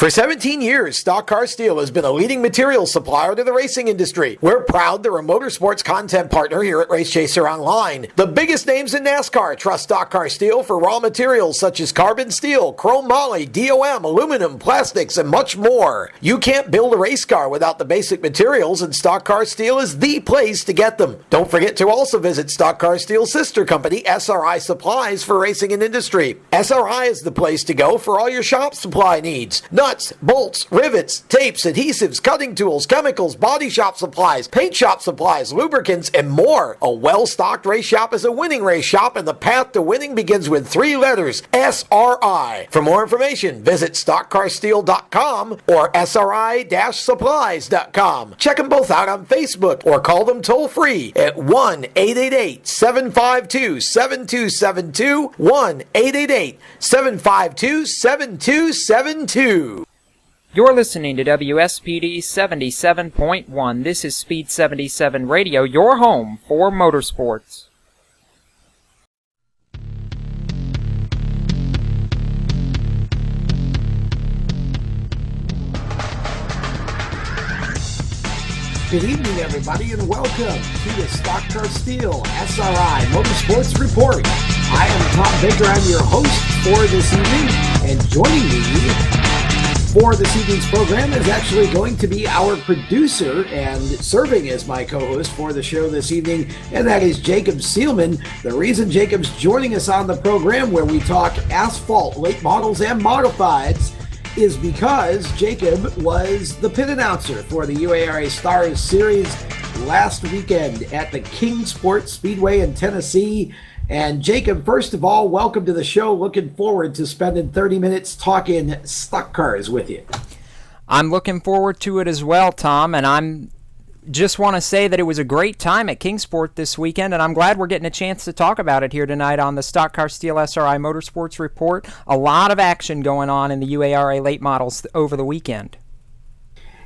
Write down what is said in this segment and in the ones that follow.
For 17 years, Stock Car Steel has been a leading materials supplier to the racing industry. We're proud they're a Motorsports content partner here at Race Chaser Online. The biggest names in NASCAR trust Stock Car Steel for raw materials such as carbon steel, chrome moly, DOM, aluminum, plastics, and much more. You can't build a race car without the basic materials, and Stock Car Steel is the place to get them. Don't forget to also visit Stock Car Steel's sister company, SRI Supplies, for racing and industry. SRI is the place to go for all your shop supply needs. Nuts, bolts, rivets, tapes, adhesives, cutting tools, chemicals, body shop supplies, paint shop supplies, lubricants, and more. A well-stocked race shop is a winning race shop, and the path to winning begins with 3 letters, SRI. For more information, visit stockcarsteel.com or SRI-supplies.com. Check them both out on Facebook or call them toll-free at 1-888-752-7272, 1-888-752-7272. You're listening to WSPD 77.1. This is Speed 77 Radio, your home for motorsports. Good evening, everybody, and welcome to the Stock Car Steel SRI Motorsports Report. I am Tom Baker. I'm your host for this evening, and joining me for this evening's program is actually going to be our producer and serving as my co-host for the show this evening, and that is Jacob Seelman. The reason Jacob's joining us on the program where we talk asphalt, late models, and modifieds is because Jacob was the pit announcer for the UARA-STARS series last weekend at the Kingsport Speedway in Tennessee. And Jacob, first of all, welcome to the show. Looking forward to spending 30 minutes talking stock cars with you. I'm looking forward to it as well, Tom, and I'm just want to say that it was a great time at Kingsport this weekend, and I'm glad we're getting a chance to talk about it here tonight on the Stock Car Steel SRI Motorsports Report. A lot of action going on in the UARA late models over the weekend.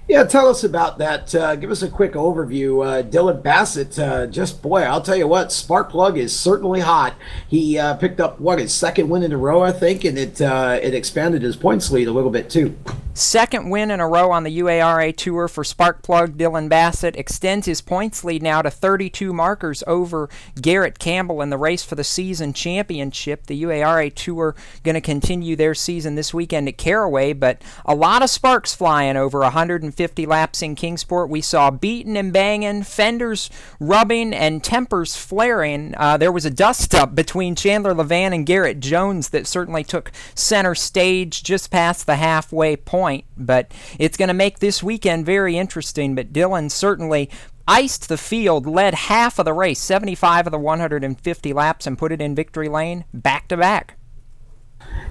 Yeah, tell us about that. Give us a quick overview. Dillon Bassett, I'll tell you what, Sparkplug is certainly hot. He picked up, his second win in a row, I think, and it expanded his points lead a little bit, too. Second win in a row on the UARA Tour for Sparkplug. Dillon Bassett extends his points lead now to 32 markers over Garrett Campbell in the race for the season championship. The UARA Tour going to continue their season this weekend at Caraway, but a lot of sparks flying over 150 laps in Kingsport. We saw beating and banging, fenders rubbing, and tempers flaring. There was a dust-up between Chandler Levan and Garrett Jones that certainly took center stage just past the halfway point, but it's going to make this weekend very interesting. But Dillon certainly iced the field, led half of the race, 75 of the 150 laps, and put it in victory lane back-to-back.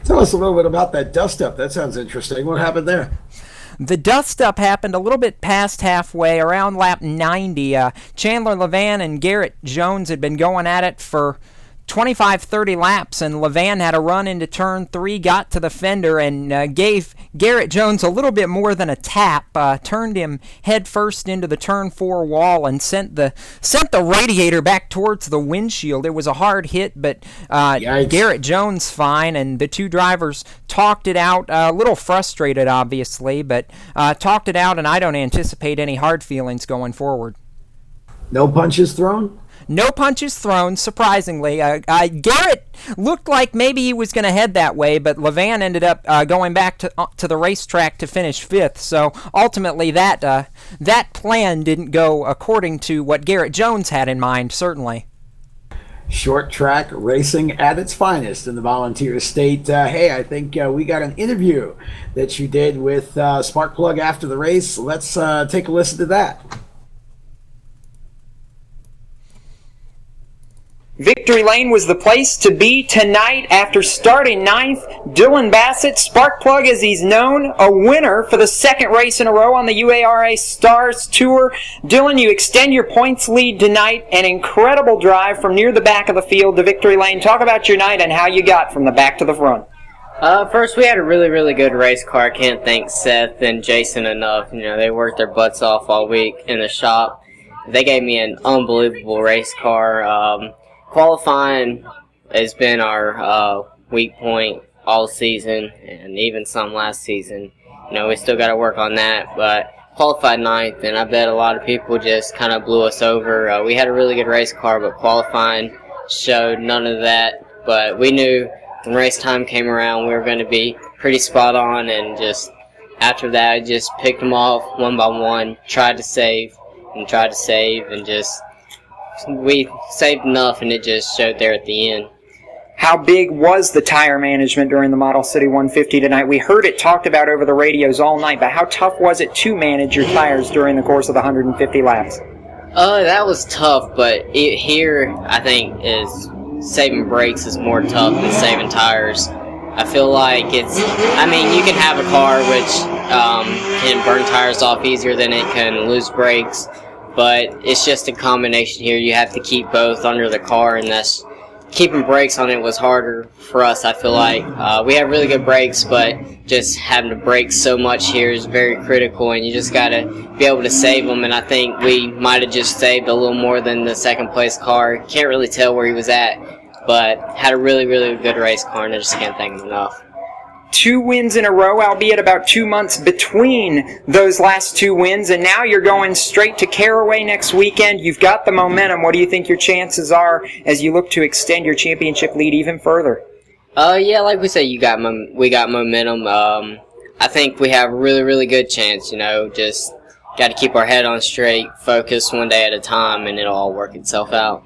Tell us a little bit about that dust-up. That sounds interesting. What happened there? The dust-up happened a little bit past halfway, around lap 90. Chandler Levan and Garrett Jones had been going at it for 25-30 laps, and Levan had a run into turn 3, got to the fender, and gave Garrett Jones a little bit more than a tap, turned him head first into the turn 4 wall, and sent the radiator back towards the windshield. It was a hard hit, but Garrett Jones fine, and the two drivers talked it out, a little frustrated obviously, but talked it out, and I don't anticipate any hard feelings going forward. No punches thrown? No punches thrown, surprisingly. Garrett looked like maybe he was going to head that way, but Levan ended up going back to the racetrack to finish 5th. So ultimately that plan didn't go according to what Garrett Jones had in mind, certainly. Short track racing at its finest in the Volunteer State. Hey, I think we got an interview that you did with Sparkplug after the race. Let's take a listen to that. Victory Lane was the place to be tonight after starting 9th. Dillon Bassett, Sparkplug as he's known, a winner for the second race in a row on the UARA-STARS Tour. Dillon, you extend your points lead tonight. An incredible drive from near the back of the field to Victory Lane. Talk about your night and how you got from the back to the front. First, we had a really, really good race car. Can't thank Seth and Jason enough. They worked their butts off all week in the shop. They gave me an unbelievable race car. Qualifying has been our weak point all season, and even some last season. we still got to work on that. But qualified ninth, and I bet a lot of people just kind of blew us over. We had a really good race car, but qualifying showed none of that. But we knew when race time came around, we were going to be pretty spot on, and just after that, I just picked them off one by one, tried to save, and just we saved enough, and it just showed there at the end. How big was the tire management during the Model City 150 tonight? We heard it talked about over the radios all night, but how tough was it to manage your tires during the course of the 150 laps? That was tough, but here I think is saving brakes is more tough than saving tires. I feel like you can have a car which can burn tires off easier than it can lose brakes, but it's just a combination here. You have to keep both under the car, and that's keeping brakes on it was harder for us. I feel like we have really good brakes, but just having to brake so much here is very critical, and you just got to be able to save them, and I think we might have just saved a little more than the second place car. Can't really tell where he was at, but had a really, really good race car, and I just can't thank him enough. 2 wins in a row, albeit about 2 months between those last 2 wins, and now you're going straight to Caraway next weekend. You've got the momentum. What do you think your chances are as you look to extend your championship lead even further? Yeah, like we said, we got momentum. I think we have a really, really good chance, just got to keep our head on straight, focus one day at a time, and it'll all work itself out.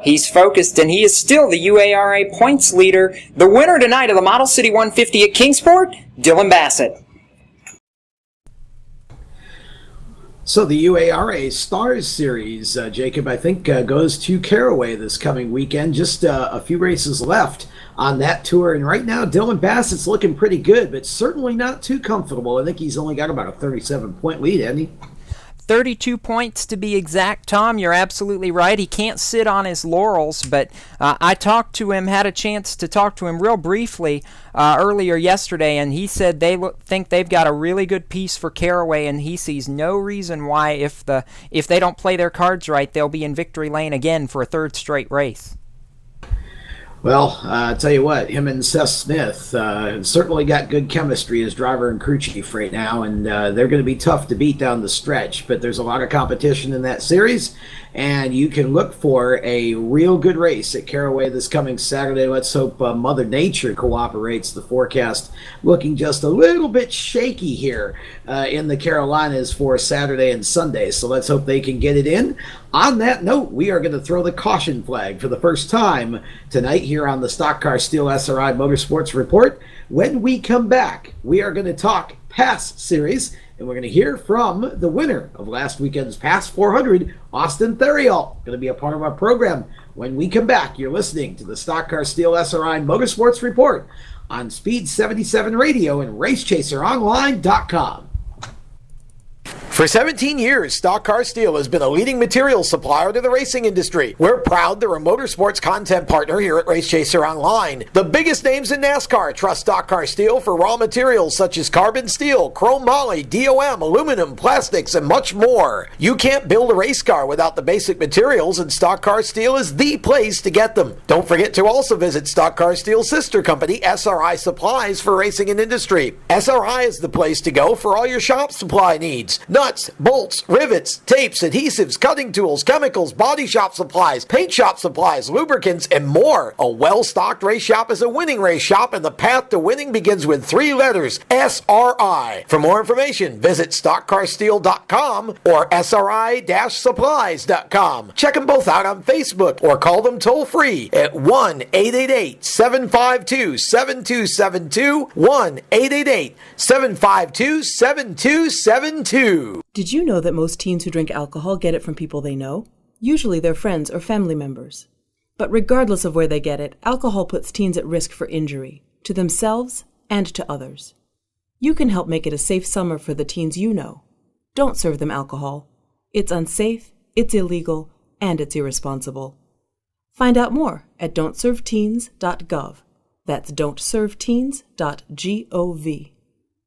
He's focused, and he is still the UARA points leader. The winner tonight of the Model City 150 at Kingsport, Dillon Bassett. So the UARA-STARS series, Jacob, I think goes to Caraway this coming weekend. Just a few races left on that tour, and right now Dillon Bassett's looking pretty good, but certainly not too comfortable. I think he's only got about a 37-point lead, hasn't he? 32 points to be exact, Tom. You're absolutely right. He can't sit on his laurels, but I talked to him, had a chance to talk to him real briefly earlier yesterday, and he said they think they've got a really good piece for Caraway, and he sees no reason why if they don't play their cards right, they'll be in victory lane again for a third straight race. Well, I'll tell you what, him and Seth Smith certainly got good chemistry as driver and crew chief right now, and they're going to be tough to beat down the stretch, but there's a lot of competition in that series, and you can look for a real good race at Caraway this coming Saturday. Let's hope Mother Nature cooperates. The forecast looking just a little bit shaky here in the Carolinas for Saturday and Sunday, so let's hope they can get it in. On that note, we are going to throw the caution flag for the first time tonight here on the Stock Car Steel SRI Motorsports Report. When we come back, we are going to talk Pass Series, and we're going to hear from the winner of last weekend's Pass 400, Austin Theriault. Going to be a part of our program. When we come back, you're listening to the Stock Car Steel SRI Motorsports Report on Speed 77 Radio and RaceChaserOnline.com. For 17 years, Stock Car Steel has been a leading material supplier to the racing industry. We're proud they're a motorsports content partner here at Race Chaser Online. The biggest names in NASCAR trust Stock Car Steel for raw materials such as carbon steel, chrome moly, DOM, aluminum, plastics, and much more. You can't build a race car without the basic materials, and Stock Car Steel is the place to get them. Don't forget to also visit Stock Car Steel's sister company, SRI Supplies, for racing and industry. SRI is the place to go for all your shop supply needs. Nuts, bolts, rivets, tapes, adhesives, cutting tools, chemicals, body shop supplies, paint shop supplies, lubricants, and more. A well-stocked race shop is a winning race shop, and the path to winning begins with 3 letters, SRI. For more information, visit stockcarsteel.com or SRI-supplies.com. Check them both out on Facebook or call them toll-free at 1-888-752-7272, 1-888-752-7272. Did you know that most teens who drink alcohol get it from people they know? Usually their friends or family members. But regardless of where they get it, alcohol puts teens at risk for injury, to themselves and to others. You can help make it a safe summer for the teens you know. Don't serve them alcohol. It's unsafe, it's illegal, and it's irresponsible. Find out more at don'tserveteens.gov. That's don'tserveteens.gov.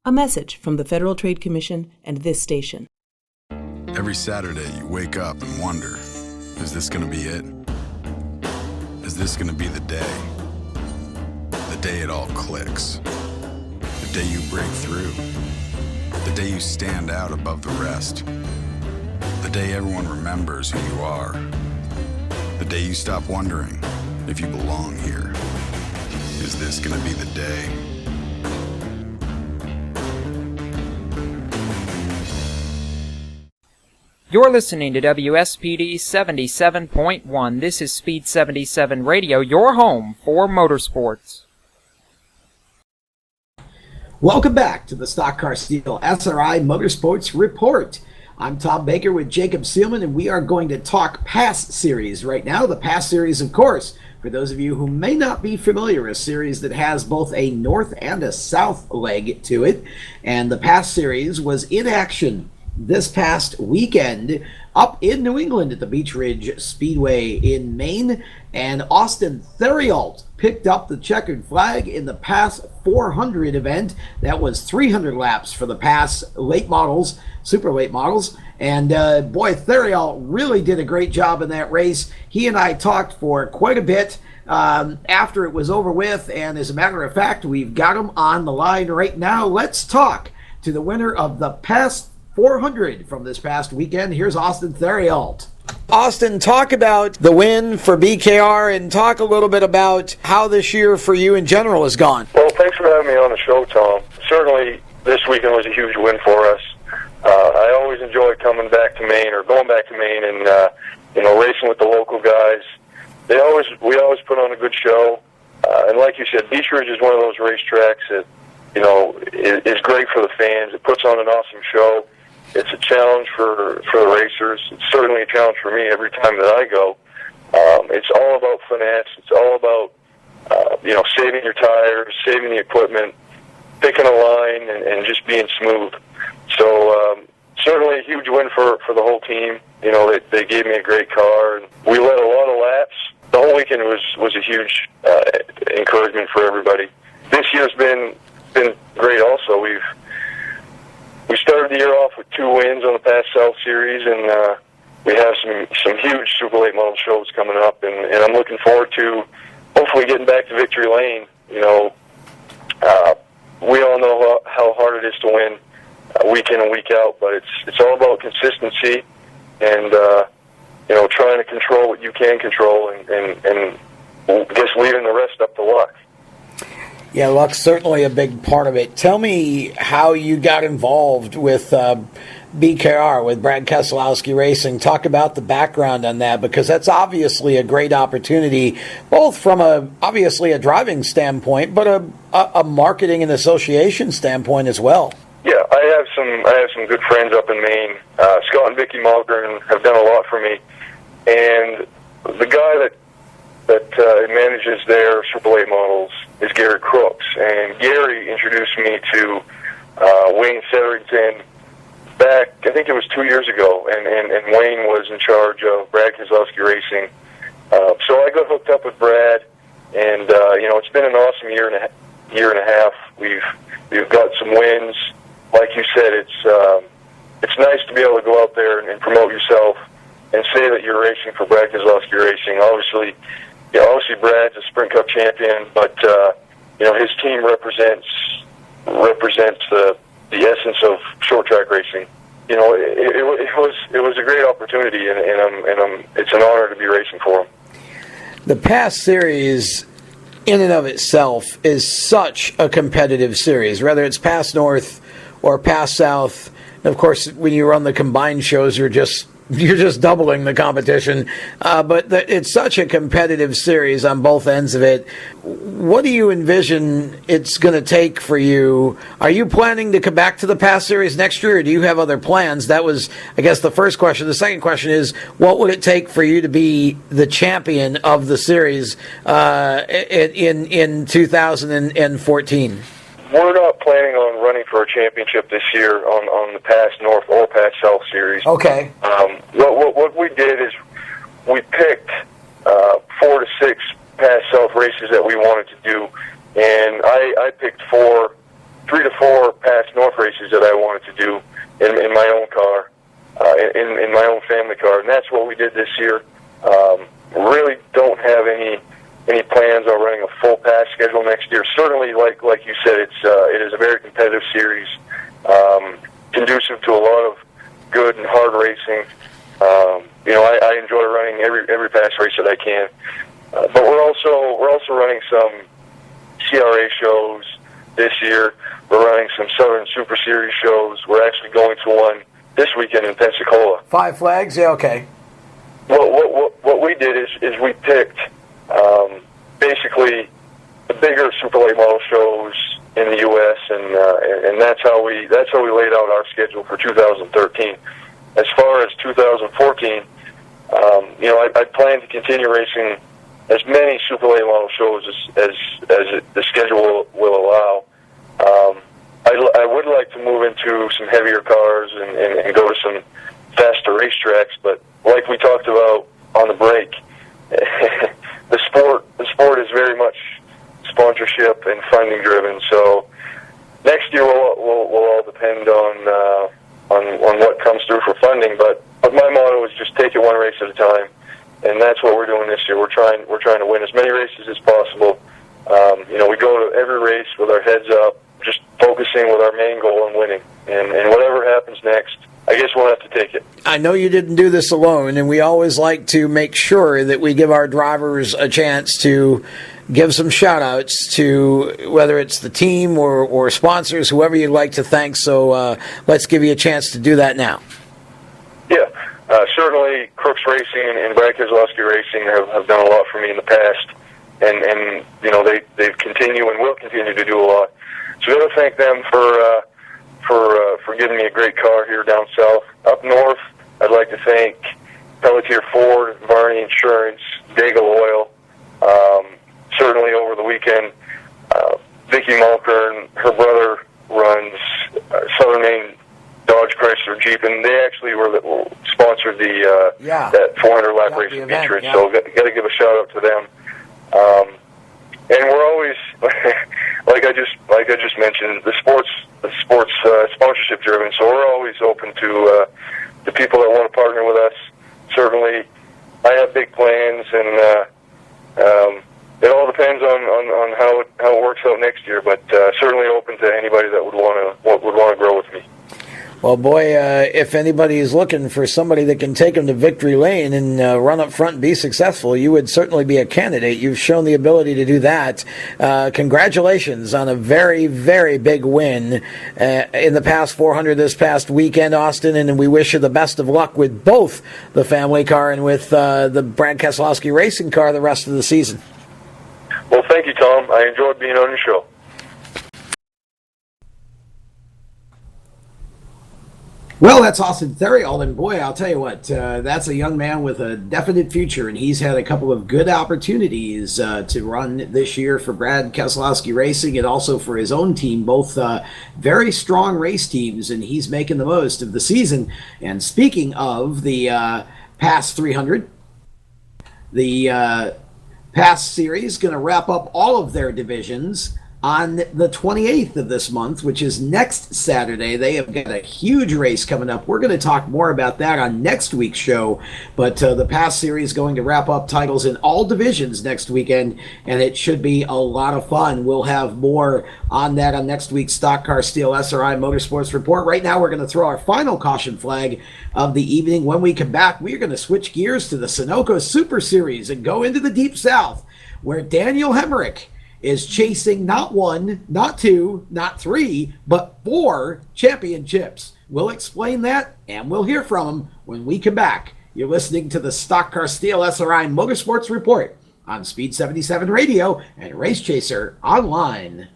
A message from the Federal Trade Commission and this station. Every Saturday you wake up and wonder, is this going to be it? Is this going to be the day? The day it all clicks. The day you break through. The day you stand out above the rest. The day everyone remembers who you are. The day you stop wondering if you belong here. Is this gonna be the day? You're listening to WSPD 77.1. This is Speed 77 Radio, your home for motorsports. Welcome back to the Stock Car Steel SRI Motorsports Report. I'm Tom Baker with Jacob Seelman, and we are going to talk Pass Series right now. The Pass Series, of course, for those of you who may not be familiar, a series that has both a north and a south leg to it. And the Pass Series was in action this past weekend up in New England at the Beach Ridge Speedway in Maine, and Austin Theriault picked up the checkered flag in the Pass 400 event. That was 300 laps for the Pass late models, super late models, and boy, Theriault really did a great job in that race. He and I talked for quite a bit after it was over with, and as a matter of fact, we've got him on the line right now. Let's talk to the winner of the Pass 400 from this past weekend. Here's Austin Theriault. Austin, talk about the win for BKR and talk a little bit about how this year for you in general has gone. Well, thanks for having me on the show, Tom. Certainly this weekend was a huge win for us. I always enjoy coming back to Maine or going back to Maine and racing with the local guys. We always put on a good show. And like you said, Beach Ridge is one of those racetracks that is great for the fans. It puts on an awesome show. It's a challenge for the racers. It's certainly a challenge for me every time that I go. It's all about finesse. It's all about saving your tires, saving the equipment, picking a line, and just being smooth. So certainly a huge win for the whole team. They gave me a great car, and we led a lot of laps. The whole weekend was a huge encouragement for everybody. This year's been great also. We started the year off with 2 wins on the Pass South Series, and we have some huge Super Late Model shows coming up, and I'm looking forward to hopefully getting back to victory lane. We all know how hard it is to win week in and week out, but it's all about consistency and trying to control what you can control, and just leaving the rest up to luck. Yeah, luck's certainly a big part of it. Tell me how you got involved with BKR, with Brad Keselowski Racing. Talk about the background on that, because that's obviously a great opportunity, both from obviously a driving standpoint, but a marketing and association standpoint as well. Yeah, I have some good friends up in Maine. Scott and Vicky Malgren have done a lot for me, and the guy that manages their Super Late models is Gary Crooks, and Gary introduced me to Wayne Setherington back, I think it was 2 years ago, and Wayne was in charge of Brad Keselowski Racing. So I got hooked up with Brad, and it's been an awesome year and a half. We've got some wins. Like you said, it's nice to be able to go out there and promote yourself and say that you're racing for Brad Keselowski Racing. Obviously Brad's a Sprint Cup champion, but his team represents the essence of short track racing. It was a great opportunity, and it's an honor to be racing for him. The Pass Series, in and of itself, is such a competitive series, whether it's Pass North or Pass South. And of course, when you run the combined shows, you're just doubling the competition. But it's such a competitive series on both ends of it. What do you envision it's going to take for you? Are you planning to come back to the Pass Series next year, or do you have other plans? That was, I guess, the first question. The second question is, what would it take for you to be the champion of the series in 2014? We're not planning on running for a championship this year on the Pass North or Pass South series. Okay. What we did is we picked 4 to 6 Pass South races that we wanted to do, and I picked 3 to 4 Pass North races that I wanted to do in my own car, in my own family car, and that's what we did this year. Really don't have any plans on running a full Pass schedule next year. Certainly, like you said, it is a very competitive series. conducive to a lot of good and hard racing. I enjoy running every past race that I can. But we're also running some CRA shows this year. We're running some Southern Super Series shows. We're actually going to one this weekend in Pensacola. Five Flags, yeah, okay. What we did is we picked basically the bigger super late model shows in the U.S. and that's how we laid out our schedule for 2013. As far as 2014, I plan to continue racing as many super late model shows as the schedule will allow. I would like to move into some heavier cars and go to some faster racetracks, but like we talked about on the break, the sport is very much sponsorship and funding driven. So next year will all depend on what comes through for funding. But my motto is just take it one race at a time, and that's what we're doing this year. We're trying to win as many races as possible. We go to every race with our heads up, just focusing with our main goal on winning. And whatever happens next, I guess we'll have to take it. I know you didn't do this alone, and we always like to make sure that we give our drivers a chance to give some shout-outs to whether it's the team or sponsors, whoever you'd like to thank. So let's give you a chance to do that now. Yeah, certainly Crooks Racing and Brad Keselowski Racing have done a lot for me in the past, and they continue and will continue to do a lot. So I got to thank them for giving me a great car here down south. Up north, I'd like to thank Pelletier Ford, Varney Insurance, Daigle Oil. Certainly over the weekend, Vicki Malkern, her brother runs Southern Maine Dodge Chrysler Jeep, and they actually sponsored that 400 lap race in Beechridge. Yeah. So got to give a shout out to them. And we're always, like I just mentioned, the sports sponsorship driven. So we're always open to the people that want to partner with us. Certainly, I have big plans, and it all depends on how it works out next year. But certainly open to anybody that would want to grow with me. Well, boy, if anybody is looking for somebody that can take them to victory lane and run up front and be successful, you would certainly be a candidate. You've shown the ability to do that. Congratulations on a very, very big win in the past 400 this past weekend, Austin, and we wish you the best of luck with both the family car and with the Brad Keselowski racing car the rest of the season. Well, thank you, Tom. I enjoyed being on your show. Well, that's Austin Theriault, and boy, I'll tell you what, that's a young man with a definite future, and he's had a couple of good opportunities to run this year for Brad Keselowski Racing and also for his own team, both very strong race teams, and he's making the most of the season. And speaking of the past 300, the past series going to wrap up all of their divisions on the 28th of this month, which is next Saturday. They have got a huge race coming up. We're going to talk more about that on next week's show, but the past series is going to wrap up titles in all divisions next weekend, and it should be a lot of fun. We'll have more on that on next week's Stock Car Steel SRI Motorsports Report. Right now, we're going to throw our final caution flag of the evening. When we come back, we're going to switch gears to the Sunoco Super Series and go into the Deep South, where Daniel Hemric is chasing not one, not two, not three, but 4 championships. We'll explain that, and we'll hear from him when we come back. You're listening to the Stock Car Steel SRI Motorsports Report on Speed 77 Radio and Race Chaser Online.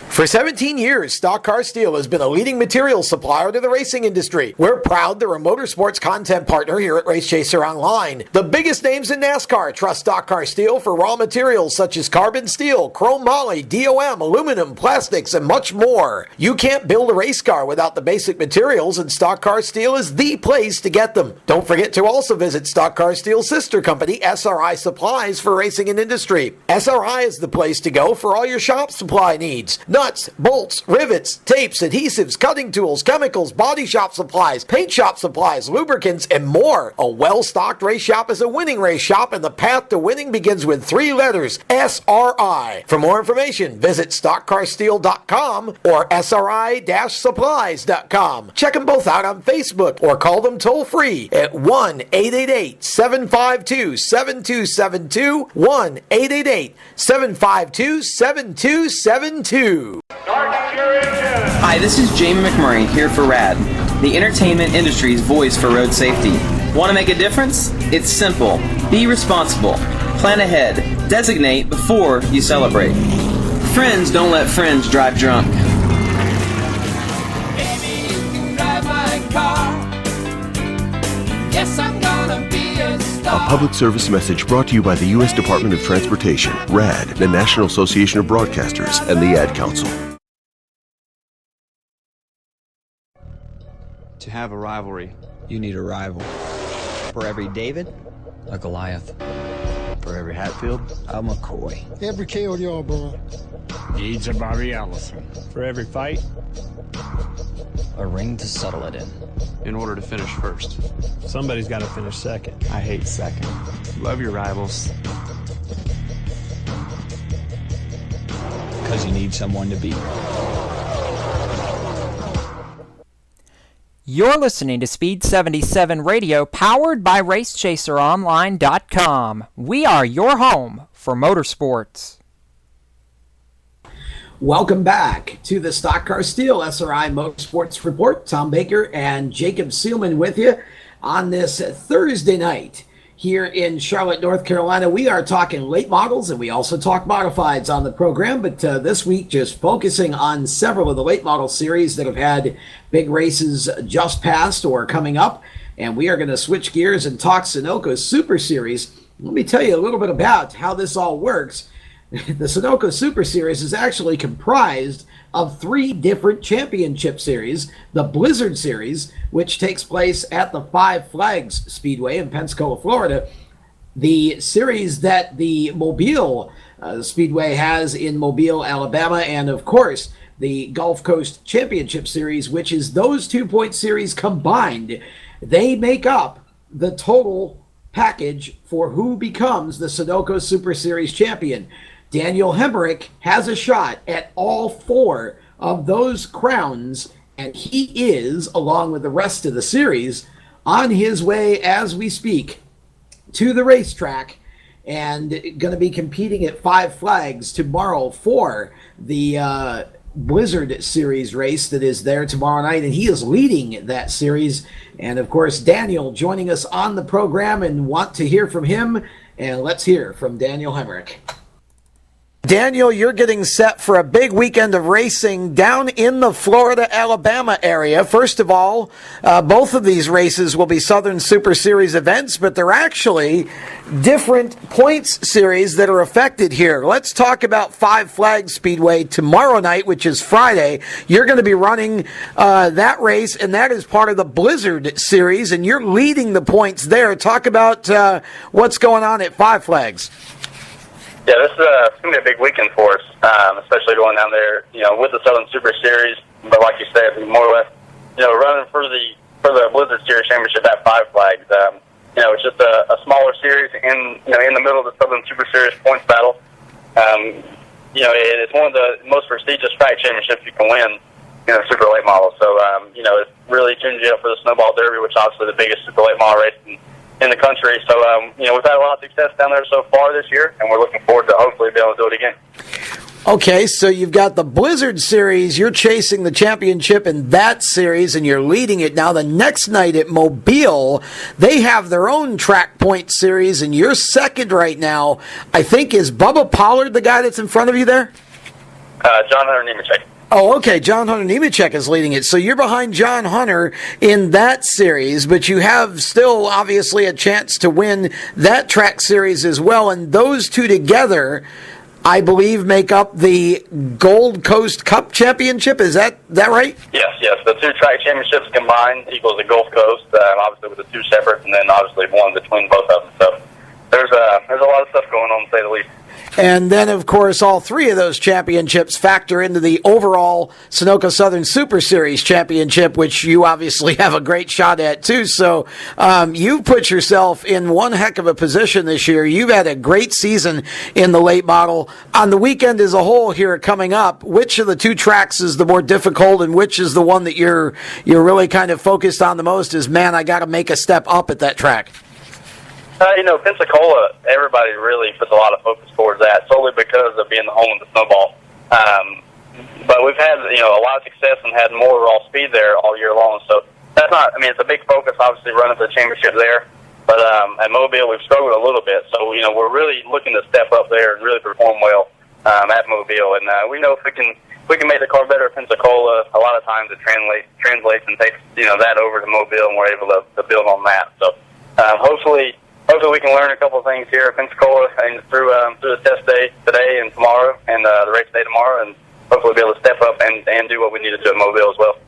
For 17 years, Stock Car Steel has been a leading materials supplier to the racing industry. We're proud they're a motorsports content partner here at Race Chaser Online. The biggest names in NASCAR trust Stock Car Steel for raw materials such as carbon steel, chrome moly, DOM, aluminum, plastics, and much more. You can't build a race car without the basic materials, and Stock Car Steel is the place to get them. Don't forget to also visit Stock Car Steel's sister company, SRI Supplies, for racing and industry. SRI is the place to go for all your shop supply needs. Not nuts, bolts, rivets, tapes, adhesives, cutting tools, chemicals, body shop supplies, paint shop supplies, lubricants, and more. A well-stocked race shop is a winning race shop, and the path to winning begins with 3 letters, SRI. For more information, visit stockcarsteel.com or SRI-supplies.com. Check them both out on Facebook or call them toll-free at 1-888-752-7272, 1-888-752-7272. Hi, this is Jamie McMurray here for RAD, the entertainment industry's voice for road safety. Want to make a difference? It's simple. Be responsible. Plan ahead. Designate before you celebrate. Friends don't let friends drive drunk. Baby, you can drive my car. Yes, I'm gonna be a star. A public service message brought to you by the U.S. Department of Transportation, RAD, the National Association of Broadcasters, and the Ad Council. To have a rivalry, you need a rival. For every David, a Goliath. For every Hatfield, a McCoy. Every KO, bro. Needs a Bobby Allison. For every fight, a ring to settle it in. In order to finish first, somebody's got to finish second. I hate second. Love your rivals. Because you need someone to beat. You're listening to Speed 77 Radio, powered by RaceChaserOnline.com. We are your home for motorsports. Welcome back to the Stock Car Steel SRI Motorsports Report. Tom Baker and Jacob Seelman with you on this Thursday night here in Charlotte, North Carolina. We are talking late models, and we also talk modifieds on the program, but this week just focusing on several of the late model series that have had big races just passed or coming up, and we are going to switch gears and talk Sunoco Super Series. Let me tell you a little bit about how this all works. The Sunoco Super Series is actually comprised of 3 different championship series. The Blizzard Series, which takes place at the Five Flags Speedway in Pensacola, Florida. The series that the Mobile Speedway has in Mobile, Alabama. And, of course, the Gulf Coast Championship Series, which is those 2-point series combined. They make up the total package for who becomes the Sunoco Super Series champion. Daniel Hemric has a shot at all 4 of those crowns, and he is, along with the rest of the series, on his way as we speak to the racetrack and going to be competing at Five Flags tomorrow for the Blizzard Series race that is there tomorrow night, and he is leading that series. And, of course, Daniel joining us on the program, and want to hear from him, and let's hear from Daniel Hemric. Daniel, you're getting set for a big weekend of racing down in the Florida, Alabama area. First of all, both of these races will be Southern Super Series events, but they're actually different points series that are affected here. Let's talk about Five Flags Speedway tomorrow night, which is Friday. You're going to be running that race, and that is part of the Blizzard Series, and you're leading the points there. Talk about what's going on at Five Flags. Yeah, this is going to be a big weekend for us, especially going down there, with the Southern Super Series. But like you said, more or less, running for the Blizzard Series Championship at Five Flags. It's just a smaller series in the middle of the Southern Super Series points battle. It's one of the most prestigious track championships you can win in a super late model. So, it really tunes you up for the Snowball Derby, which is obviously the biggest super late model race in the country. So, we've had a lot of success down there so far this year, and we're looking forward to hopefully being able to do it again. Okay, so you've got the Blizzard Series. You're chasing the championship in that series, and you're leading it. Now, the next night at Mobile, they have their own track point series, and you're second right now. I think, is Bubba Pollard the guy that's in front of you there? John Hunter Nemechek. Oh, okay. John Hunter Nemechek is leading it. So you're behind John Hunter in that series, but you have still obviously a chance to win that track series as well. And those two together, I believe, make up the Gold Coast Cup Championship. Is that right? Yes. The 2 track championships combined equals the Gulf Coast, obviously with the 2 separate, and then obviously one between both of them. So there's a lot of stuff going on, to say the least. And then, of course, all three of those championships factor into the overall Sunoco Southern Super Series championship, which you obviously have a great shot at, too. So you've put yourself in one heck of a position this year. You've had a great season in the late model. On the weekend as a whole here coming up, which of the two tracks is the more difficult, and which is the one that you're really kind of focused on the most is, man, I got to make a step up at that track? Pensacola, everybody really puts a lot of focus towards that, solely because of being the home of the snowball. But we've had, a lot of success and had more raw speed there all year long. So that's not, it's a big focus, obviously, running for the championship there. But at Mobile, we've struggled a little bit. So, we're really looking to step up there and really perform well at Mobile. And we know if we can make the car better at Pensacola, a lot of times it translates and takes, that over to Mobile, and we're able to build on that. So hopefully we can learn a couple of things here at Pensacola and through the test day today and tomorrow, and the race day tomorrow, and hopefully be able to step up and do what we need to do at Mobile as well.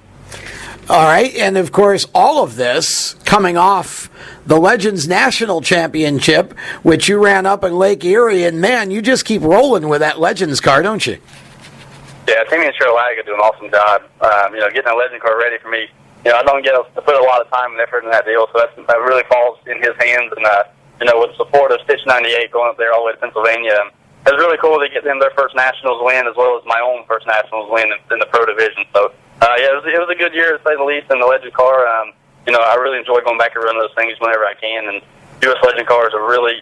All right, and of course, all of this coming off the Legends National Championship, which you ran up in Lake Erie, and man, you just keep rolling with that Legends car, don't you? Yeah, Timmy and Cheryl Laga do an awesome job. Getting a Legend car ready for me. I don't get to put a lot of time and effort in that deal, so that really falls in his hands. And with the support of Stitch 98 going up there all the way to Pennsylvania, it was really cool to get them their first Nationals win, as well as my own first Nationals win in the Pro Division. So, it was a good year, to say the least, in the Legend car. I really enjoy going back and running those things whenever I can. And U.S. Legend cars are really,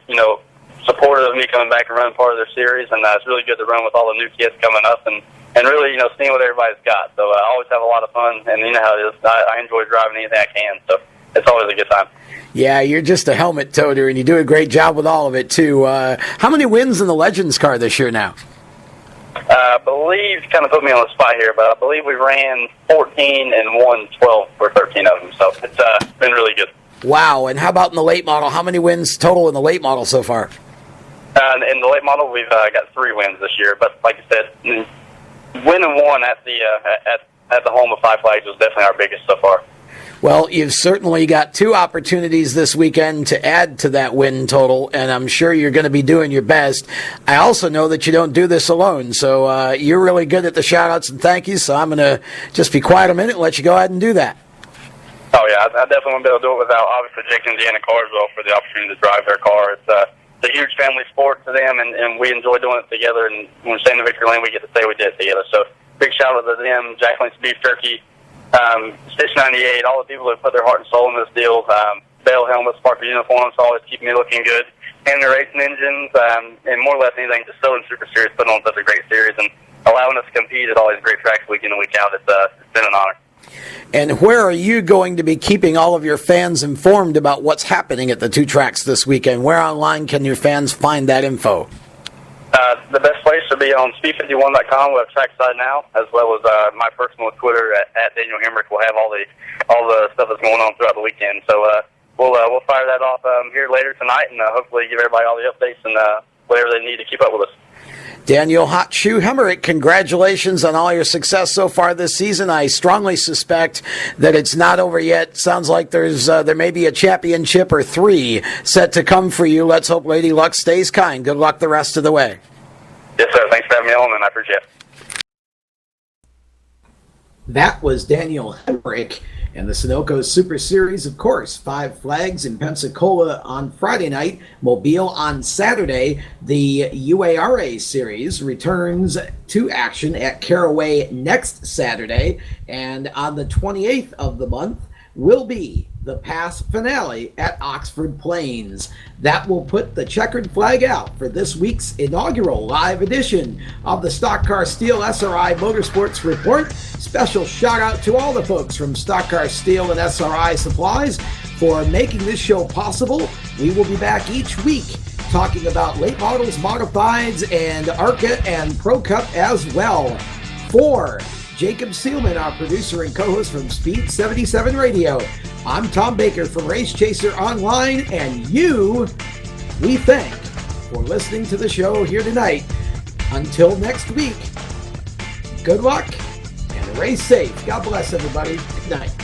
supportive of me coming back and running part of their series. And it's really good to run with all the new kids coming up and really, seeing what everybody's got. So I always have a lot of fun, and you know how it is. I enjoy driving anything I can, so it's always a good time. Yeah, you're just a helmet toter, and you do a great job with all of it, too. How many wins in the Legends car this year now? I believe, you kind of put me on the spot here, but I believe we ran 14 and won 12 for 13 of them, so it's been really good. Wow, and how about in the late model? How many wins total in the late model so far? In the late model, we've got 3 wins this year, but like I said, winning one at the home of Five Flags was definitely our biggest so far. Well, you've certainly got 2 opportunities this weekend to add to that win total, and I'm sure you're going to be doing your best. I also know that you don't do this alone, so you're really good at the shout-outs and thank yous, so I'm going to just be quiet a minute and let you go ahead and do that. Oh, yeah, I definitely won't be able to do it without, obviously, Jake and Deanna Carswell for the opportunity to drive their car. It's a huge family sport to them, and we enjoy doing it together, and when we stay in the victory lane, we get to say we did it together. So big shout-out to them, Jacqueline's Beef Turkey, Stitch 98, all the people that put their heart and soul in this deal. Bell helmets, Parker uniforms, always keeping me looking good. And the racing engines, and more or less anything, just Southern Super Series, putting on such a great series and allowing us to compete at all these great tracks week in and week out. It's been an honor. And where are you going to be keeping all of your fans informed about what's happening at the 2 tracks this weekend? Where online can your fans find that info? The best place would be on speed51.com. We have trackside now, as well as my personal Twitter at Daniel Hemric. We'll have all the stuff that's going on throughout the weekend. So we'll fire that off here later tonight, and hopefully give everybody all the updates and whatever they need to keep up with us. Daniel Hot Shoe Hemric, congratulations on all your success so far this season. I strongly suspect that it's not over yet. Sounds like there may be a championship or 3 set to come for you. Let's hope Lady Luck stays kind. Good luck the rest of the way. Yes, sir. Thanks for having me on, and I appreciate it. That was Daniel Hemric and the Sunoco Super Series, of course. 5 Flags in Pensacola on Friday night, Mobile on Saturday. The UARA Series returns to action at Caraway next Saturday, and on the 28th of the month will be the Pass finale at Oxford Plains. That will put the checkered flag out for this week's inaugural live edition of the Stock Car Steel SRI Motorsports Report. Special shout out to all the folks from Stock Car Steel and SRI Supplies for making this show possible. We will be back each week talking about late models, modifieds, and ARCA and Pro Cup as well. For Jacob Seelman, our producer and co-host from Speed 77 Radio, I'm Tom Baker from Race Chaser Online, and we thank for listening to the show here tonight. Until next week, good luck and race safe. God bless everybody. Good night.